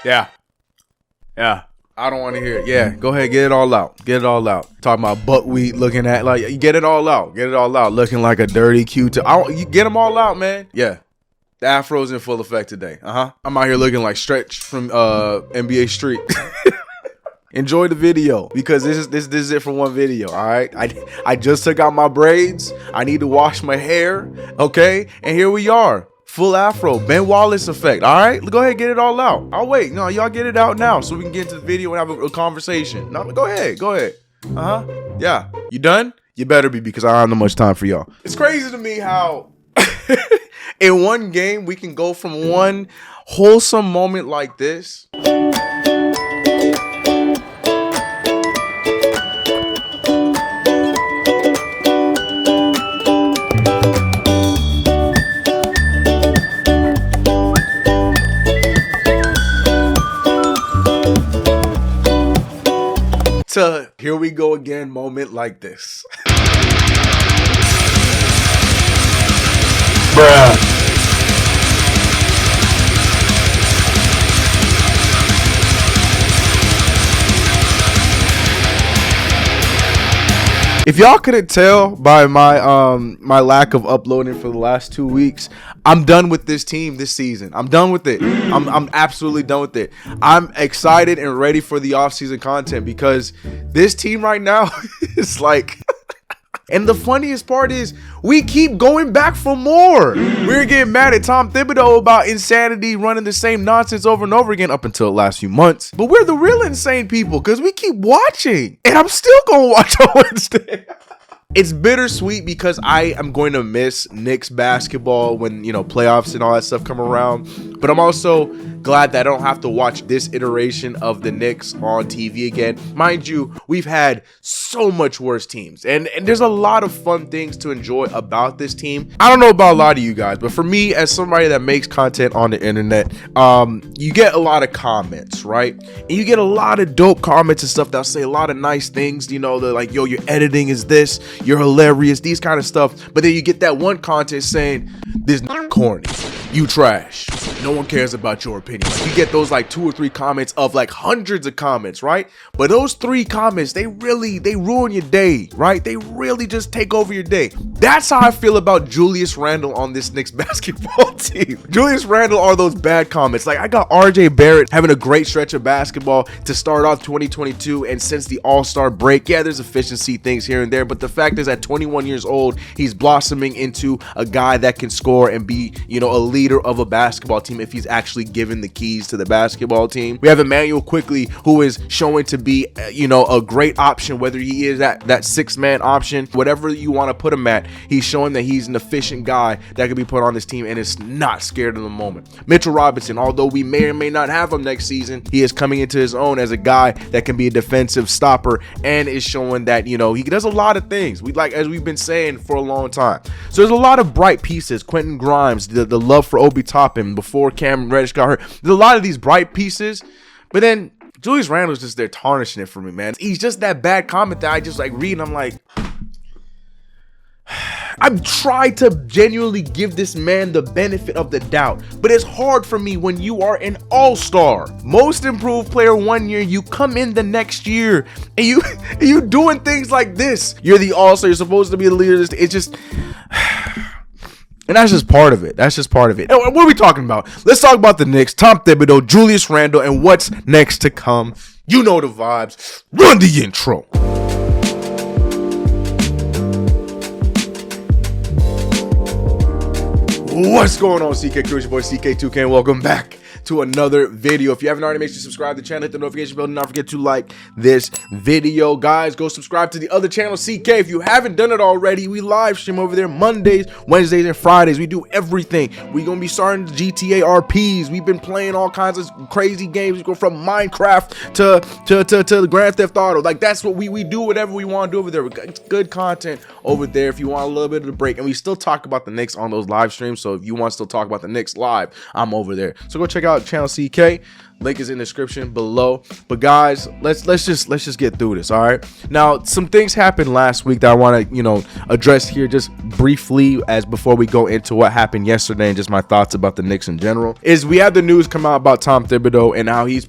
Yeah. Yeah. I don't want to hear it. Yeah, go ahead, get it all out. Get it all out. Talking about buckwheat, looking at like you get it all out. Get it all out. Looking like a dirty Q-tip. You get them all out, man. Yeah. The afro's in full effect today. I'm out here looking like Stretch from NBA Street. Enjoy the video because this is it for one video. All right, I just took out my braids. I need to wash my hair. Okay, and here we are. Full afro, Ben Wallace effect. All right, go ahead, get it all out. I'll wait. No, y'all get it out now so we can get into the video and have a conversation. No, go ahead. Yeah, you done? You better be because I don't have much time for y'all. It's crazy to me how in one game we can go from one wholesome moment like this to here we go again moment like this. Bruh. If y'all couldn't tell by my my lack of uploading for the last 2 weeks, I'm done with this team this season. I'm done with it. I'm absolutely done with it. I'm excited and ready for the offseason content because this team right now is like and the funniest part is we keep going back for more. We're getting mad at Tom Thibodeau about insanity, running the same nonsense over and over again up until the last few months. But we're the real insane people because we keep watching. And I'm still going to watch on Wednesday. It's bittersweet because I am going to miss Knicks basketball when, you know, playoffs and all that stuff come around. But I'm also glad that I don't have to watch this iteration of the Knicks on TV again. Mind you, we've had so much worse teams. And there's a lot of fun things to enjoy about this team. I don't know about a lot of you guys, but for me, as somebody that makes content on the internet, you get a lot of comments, right? And you get a lot of dope comments and stuff that'll say a lot of nice things. You know, they're like, yo, your editing is this. You're hilarious, these kind of stuff. But then you get that one content saying this corny, you trash, no one cares about your opinion. Like you get those like 2 or 3 comments of like hundreds of comments, right? But those 3 comments, they ruin your day, right? They really just take over your day. That's how I feel about Julius Randle on this Knicks basketball team. Julius Randle are those bad comments. Like I got RJ Barrett having a great stretch of basketball to start off 2022, and since the All-Star break, yeah, there's efficiency things here and there, but the fact is at 21 years old, he's blossoming into a guy that can score and be, you know, a leader of a basketball team if he's actually given the keys to the basketball team. We have Emmanuel Quickly, who is showing to be, you know, a great option, whether he is that 6-man option, whatever you want to put him at. He's showing that he's an efficient guy that can be put on this team and is not scared of the moment. Mitchell Robinson, although we may or may not have him next season, he is coming into his own as a guy that can be a defensive stopper and is showing that, you know, he does a lot of things. We like, as we've been saying for a long time. So there's a lot of bright pieces. Quentin Grimes, the love for Obi Toppin before Cam Reddish got hurt. There's a lot of these bright pieces, but then Julius Randle's just there tarnishing it for me, man. He's just that bad comment that I just like read and I'm like, I've tried to genuinely give this man the benefit of the doubt, but it's hard for me when you are an all-star, most improved player 1 year, you come in the next year and you doing things like this. You're the all-star, you're supposed to be the leader. It's just and that's just part of it. That's just part of it. What are we talking about? Let's talk about the Knicks, Tom Thibodeau, Julius Randle, and what's next to come. You know the vibes. Run the intro. What's going on, CK Crew? It's your boy CK2K, and welcome back to another video. If you haven't already, make sure you subscribe to the channel, hit the notification bell, do not forget to like this video. Guys, go subscribe to the other channel, CK. If you haven't done it already, we live stream over there Mondays, Wednesdays, and Fridays. We do everything. We're gonna be starting GTA RPs. We've been playing all kinds of crazy games. We go from Minecraft to Grand Theft Auto. Like, that's what we do, whatever we want to do over there. It's good content over there if you want a little bit of a break. And we still talk about the Knicks on those live streams. So if you want to still talk about the Knicks live, I'm over there. So go check out channel CK. Link is in the description below. But guys, let's just get through this. All right. Now, some things happened last week that I want to address here just briefly as before we go into what happened yesterday and just my thoughts about the Knicks in general. Is we had the news come out about Tom Thibodeau and how he's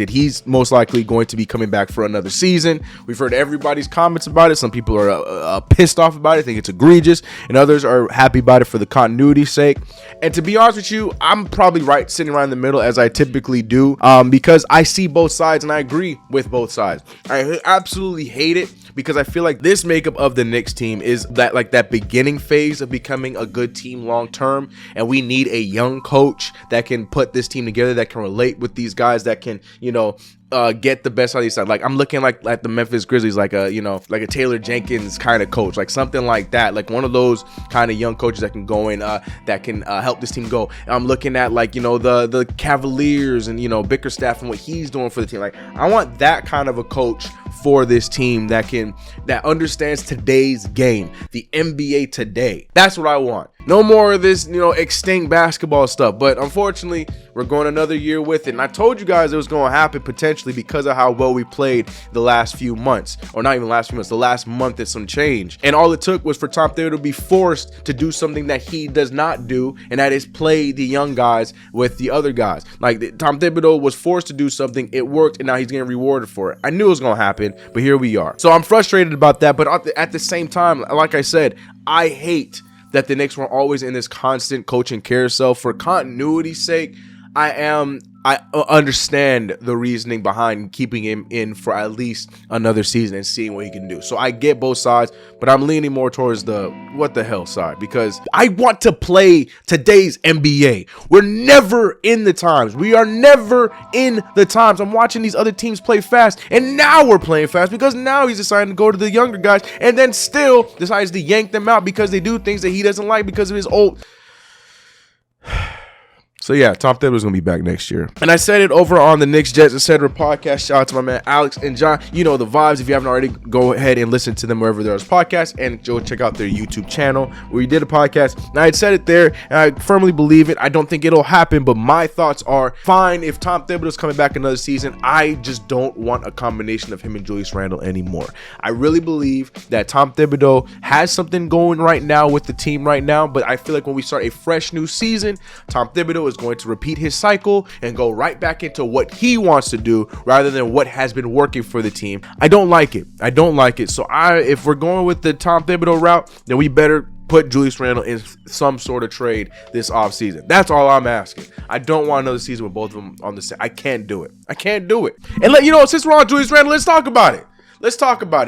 he's most likely going to be coming back for another season. We've heard everybody's comments about it. Some people are pissed off about it, think it's egregious, and others are happy about it for the continuity's sake. And to be honest with you, I'm probably sitting right in the middle, as I typically do, because I see both sides and I agree with both sides. I absolutely hate it because I feel like this makeup of the Knicks team is that beginning phase of becoming a good team long term, and we need a young coach that can put this team together, that can relate with these guys, that can get the best out of these sides. Like I'm looking like the Memphis Grizzlies, like a Taylor Jenkins kind of coach, like something like that, like one of those kind of young coaches that can go in, that can help this team go. I'm looking at the Cavaliers and Bickerstaff and what he's doing for the team. Like I want that kind of a coach for this team that understands today's game, the NBA today. That's what I want. No more of this, extinct basketball stuff. But unfortunately, we're going another year with it. And I told you guys it was going to happen potentially because of how well we played the last few months. Or not even last few months, the last month and some change. And all it took was for Tom Thibodeau to be forced to do something that he does not do, and that is play the young guys with the other guys. Like Tom Thibodeau was forced to do something, it worked, and now he's getting rewarded for it. I knew it was going to happen, but here we are. So I'm frustrated about that, but at the same time, like I said, I hate that the Knicks were always in this constant coaching carousel. For continuity's sake, I understand the reasoning behind keeping him in for at least another season and seeing what he can do. So I get both sides, but I'm leaning more towards the what the hell side, because I want to play today's NBA. We're never in the times. We are never in the times. I'm watching these other teams play fast, and now we're playing fast because now he's deciding to go to the younger guys and then still decides to yank them out because they do things that he doesn't like because of his old... So yeah, Tom Thibodeau is going to be back next year. And I said it over on the Knicks, Jets, etc. podcast. Shout out to my man Alex and John. You know the vibes. If you haven't already, go ahead and listen to them wherever there's podcasts, and go check out their YouTube channel where we did a podcast. And I had said it there, and I firmly believe it. I don't think it'll happen, but my thoughts are fine if Tom Thibodeau is coming back another season. I just don't want a combination of him and Julius Randle anymore. I really believe that Tom Thibodeau has something going right now with the team right now, but I feel like when we start a fresh new season, Tom Thibodeau is going to repeat his cycle and go right back into what he wants to do rather than what has been working for the team. I don't like it. So if we're going with the Tom Thibodeau route, then we better put Julius Randle in some sort of trade this offseason. That's all I'm asking. I don't want another season with both of them on the same. I can't do it. And since we're on Julius Randle, let's talk about it.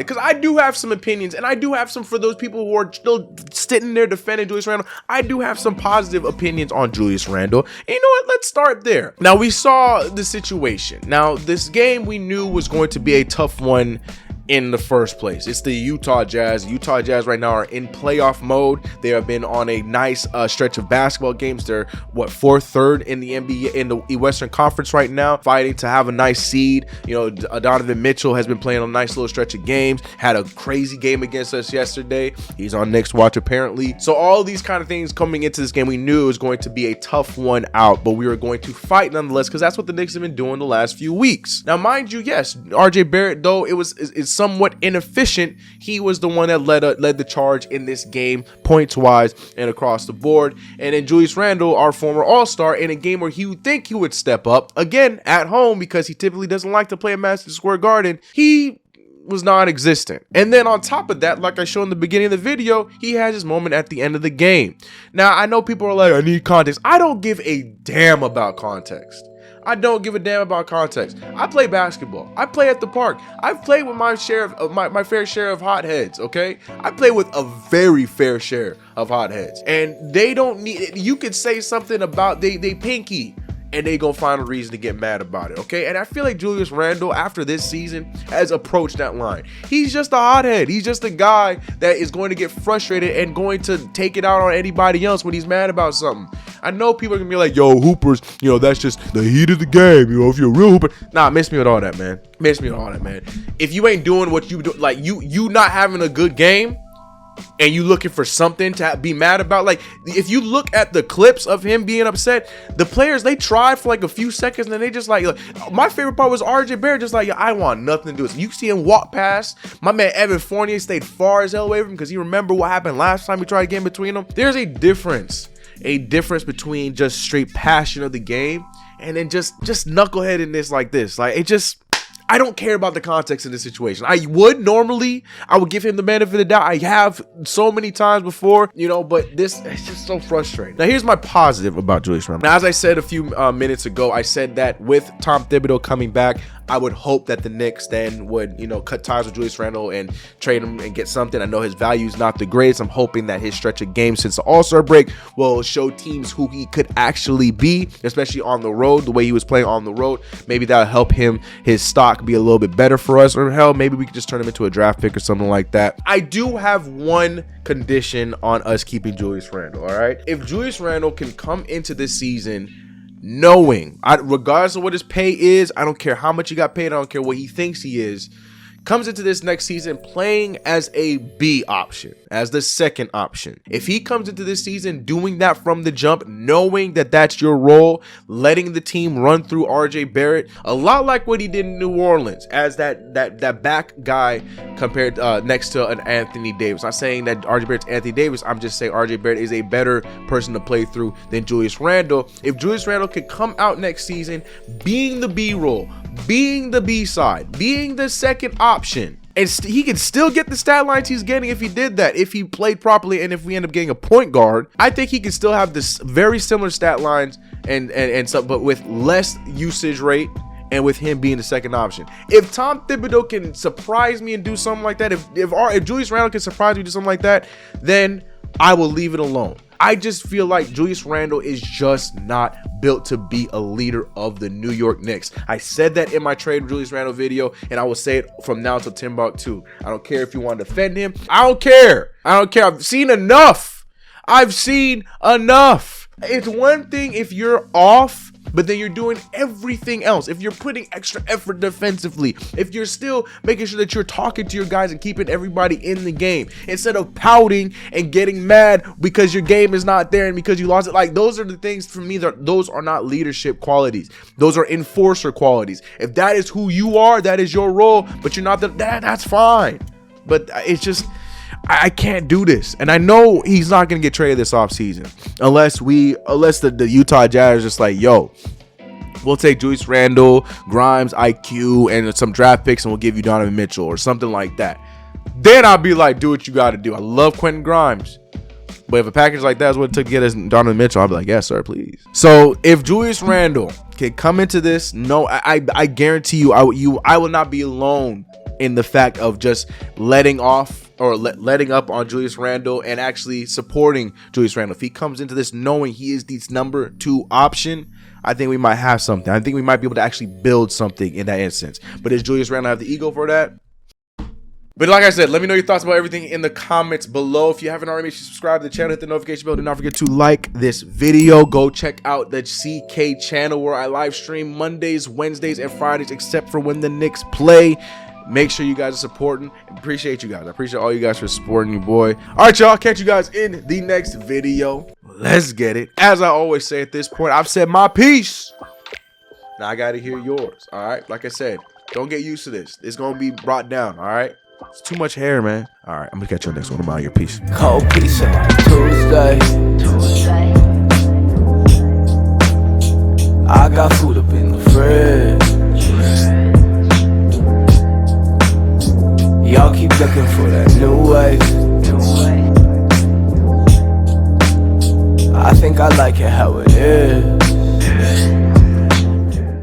Because I do have some opinions, and I do have some for those people who are still sitting there defending Julius Randle. I do have some positive opinions on Julius Randle. And you know what? Let's start there. Now, we saw the situation. Now, this game we knew was going to be a tough one in the first place. It's the Utah Jazz. Utah Jazz right now are in playoff mode. They have been on a nice stretch of basketball games. They're third in the NBA, in the Western Conference right now, fighting to have a nice seed. Donovan Mitchell has been playing a nice little stretch of games, had a crazy game against us yesterday. He's on Knicks watch apparently. So all these kind of things coming into this game, we knew it was going to be a tough one out, but we were going to fight nonetheless, because that's what the Knicks have been doing the last few weeks. Now, mind you, yes, RJ Barrett, though it's somewhat inefficient, he was the one that led the charge in this game, points wise and across the board. And then Julius Randle, our former all-star, in a game where you would think he would step up again at home, because he typically doesn't like to play at Madison Square Garden, he was non-existent. And then on top of that, like I showed in the beginning of the video, he has his moment at the end of the game. Now, I know people are like, I need context. I don't give a damn about context. I don't give a damn about context. I play basketball. I play at the park. I've played with my share of my fair share of hotheads, okay? I play with a very fair share of hotheads. And they don't need, you could say something about they pinky, and they gonna find a reason to get mad about it, okay? And I feel like Julius Randle, after this season, has approached that line. He's just a hothead. He's just a guy that is going to get frustrated and going to take it out on anybody else when he's mad about something. I know people are gonna be like, yo, hoopers, that's just the heat of the game, if you're a real hooper. Nah, miss me with all that, man. If you ain't doing what you do, like you not having a good game, and you looking for something to be mad about. Like, if you look at the clips of him being upset, the players, they tried for like a few seconds and then they just like my favorite part was RJ Barrett just like, I want nothing to do with it. You see him walk past. My man Evan Fournier stayed far as hell away from him because he remember what happened last time we tried to get in between them. There's a difference between just straight passion of the game and then just knuckleheadedness like this. Like, it just, I don't care about the context of this situation. I would give him the benefit of the doubt. I have so many times before, but this, it's just so frustrating. Now, here's my positive about Julius Randle. Now, as I said a few minutes ago, I said that with Tom Thibodeau coming back, I would hope that the Knicks then would, cut ties with Julius Randle and trade him and get something. I know his value is not the greatest. I'm hoping that his stretch of games since the All-Star break will show teams who he could actually be, especially on the road, the way he was playing on the road. Maybe that'll help his stock be a little bit better for us, or hell, maybe we could just turn him into a draft pick or something like that. I do have one condition on us keeping Julius Randle, all right? If Julius Randle can come into this season knowing, regardless of what his pay is, I don't care how much he got paid, I don't care what he thinks he is, comes into this next season playing as a B option, as the second option. If he comes into this season doing that from the jump, knowing that that's your role, letting the team run through RJ Barrett, a lot like what he did in New Orleans as that back guy compared next to an Anthony Davis. I'm not saying that RJ Barrett's Anthony Davis, I'm just saying RJ Barrett is a better person to play through than Julius Randle. If Julius Randle can come out next season being the B role, being the B side, being the second option, and he can still get the stat lines he's getting if he did that, if he played properly, and if we end up getting a point guard, I think he can still have this very similar stat lines and so, but with less usage rate and with him being the second option. If Tom Thibodeau can surprise me and do something like that, if Julius Randle can surprise me and do something like that, then I will leave it alone. I just feel like Julius Randle is just not built to be a leader of the New York Knicks. I said that in my trade with Julius Randle video, and I will say it from now till Timbuktu. I don't care if you want to defend him. I don't care. I've seen enough. It's one thing if you're off, but then you're doing everything else. If you're putting extra effort defensively, if you're still making sure that you're talking to your guys and keeping everybody in the game, instead of pouting and getting mad because your game is not there and because you lost it. Like, those are the things for me, those are not leadership qualities. Those are enforcer qualities. If that is who you are, that is your role, but you're not that's fine. But it's just, I can't do this. And I know he's not going to get traded this offseason unless the Utah Jazz are just like, yo, we'll take Julius Randle, Grimes, IQ, and some draft picks, and we'll give you Donovan Mitchell or something like that. Then I'll be like, do what you got to do. I love Quentin Grimes. But if a package like that is what it took to get us Donovan Mitchell, I'll be like, yes, sir, please. So if Julius Randle can come into this, no, I guarantee you, I will not be alone in the fact of just letting off or letting up on Julius Randle and actually supporting Julius Randle. If he comes into this knowing he is the number 2 option, I think we might have something. I think we might be able to actually build something in that instance. But does Julius Randle have the ego for that? But like I said, let me know your thoughts about everything in the comments below. If you haven't already, make sure you subscribe to the channel, hit the notification bell. Do not forget to like this video. Go check out the CK channel where I live stream Mondays, Wednesdays, and Fridays, except for when the Knicks play. Make sure you guys are supporting. Appreciate you guys. I appreciate all you guys for supporting your boy. All right, y'all. Catch you guys in the next video. Let's get it. As I always say at this point, I've said my piece. Now I got to hear yours. All right. Like I said, don't get used to this. It's going to be brought down. All right. It's too much hair, man. All right. I'm going to catch you on the next one. I'm out of your piece. Cold piece on Tuesday. I got food up in the fridge. Y'all keep looking for that new wave. I think I like it how it is.